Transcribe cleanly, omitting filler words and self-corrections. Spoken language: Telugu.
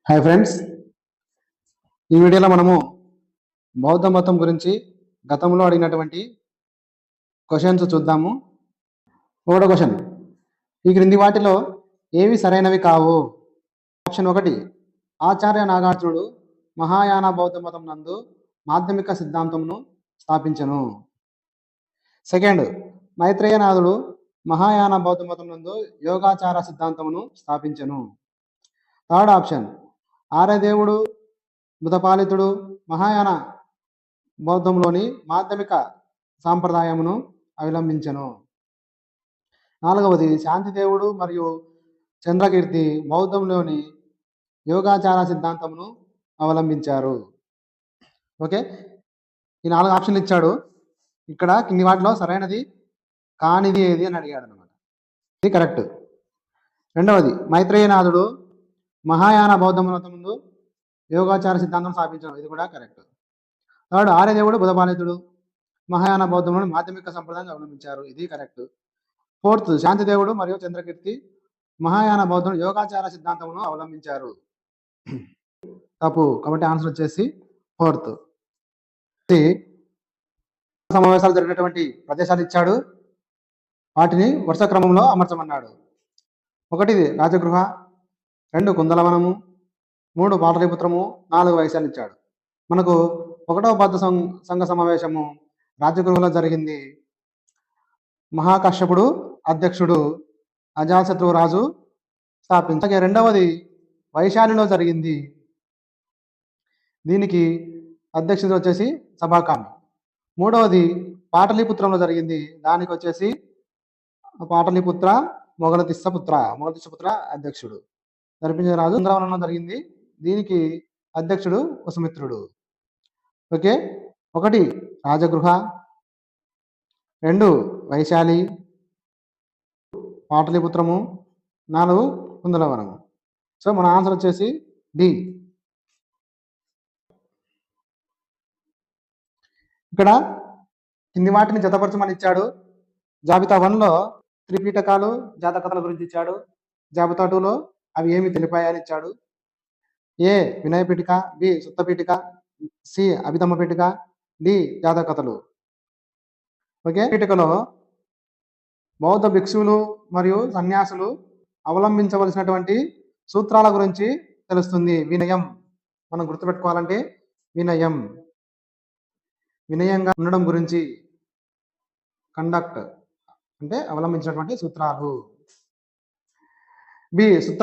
హాయ్ ఫ్రెండ్స్, ఈ వీడియోలో మనము బౌద్ధ మతం గురించి గతంలో అడిగినటువంటి క్వశ్చన్స్ చూద్దాము. ఒకటో క్వశ్చన్, ఈ క్రింది వాటిలో ఏవి సరైనవి కావు? ఆప్షన్ 1, ఆచార్య నాగార్జునుడు మహాయాన బౌద్ధ మతం నందు మాధ్యమిక సిద్ధాంతమును స్థాపించను. సెకండ్, మైత్రేయనాథుడు మహాయాన బౌద్ధ మతం నందు యోగాచార సిద్ధాంతమును స్థాపించను. థర్డ్ ఆప్షన్, ఆర్యదేవుడు బుధపాలితుడు మహాయాన బౌద్ధంలోని మాధ్యమిక సాంప్రదాయమును అవలంబించను. నాలుగవది, శాంతిదేవుడు మరియు చంద్రకీర్తి బౌద్ధంలోని యోగాచార సిద్ధాంతమును అవలంబించారు. ఓకే, ఈ 4 ఆప్షన్లు ఇచ్చాడు. ఇక్కడ కింది వాటిలో సరైనది కానిది ఏది అని అడిగాడు అనమాట. ఇది కరెక్ట్. రెండవది, మైత్రేయనాథుడు మహాయాన బౌద్ధ మతం ముందు యోగాచార సిద్ధాంతం స్థాపించడం, ఇది కూడా కరెక్ట్. థర్డ్, ఆర్యదేవుడు బుధపాలితుడు మహాయాన బౌద్ధంలోని మాధ్యమిక సంప్రదాయాన్ని అవలంబించారు, ఇది కరెక్ట్. ఫోర్త్, శాంతిదేవుడు మరియు చంద్రకీర్తి మహాయాన బౌద్ధం యోగాచార సిద్ధాంతమును అవలంబించారు, తప్పు. కాబట్టి ఆన్సర్ వచ్చేసి ఫోర్త్. సమావేశాలు జరిగినటువంటి ప్రదేశాలు ఇచ్చాడు, వాటిని వరుస క్రమంలో అమర్చమన్నాడు. 1 రాజగృహ, 2 కుందలవనము, 3 పాటలీపుత్రము, 4 వైశాలు ఇచ్చాడు. మనకు 1వ బౌద్ధ సంఘ సమావేశము రాజగృహలో జరిగింది. మహాకశ్యపుడు అధ్యక్షుడు, అజాతశత్రువు రాజు స్థాపించారు. 2వది వైశాలిలో జరిగింది, దీనికి అధ్యక్షుడు వచ్చేసి సభాకామి. 3వది పాటలీపుత్రంలో జరిగింది, దానికి వచ్చేసి పాటలీపుత్ర మొగలతిస్సపుత్ర అధ్యక్షుడు. జరిపించిన రాజు కుందలవనంలో జరిగింది, దీనికి అధ్యక్షుడు వసుమిత్రుడు. ఓకే, 1 రాజగృహ, 2 వైశాలి, పాటలీపుత్రము, 4 కుందలవనము. సో మన ఆన్సర్ వచ్చేసి డి. ఇక్కడ కింది వాటిని జతపరచమని ఇచ్చాడు. జాబితా 1లో త్రిపీఠకాలు జాతకథల గురించి ఇచ్చాడు. జాబితా 2లో అవి ఏమి తెలిపాయని ఇచ్చాడు. A Vinaya Pitaka, B Sutta Pitaka, C Abhidhamma Pitaka, D జాతకథలు. ఓకే, పీఠికలో బౌద్ధ భిక్షువులు మరియు సన్యాసులు అవలంబించవలసినటువంటి సూత్రాల గురించి తెలుస్తుంది. వినయం, మనం గుర్తుపెట్టుకోవాలంటే వినయంగా ఉండడం గురించి, కండక్ట్ అంటే అవలంబించినటువంటి సూత్రాలు. బి సుత్త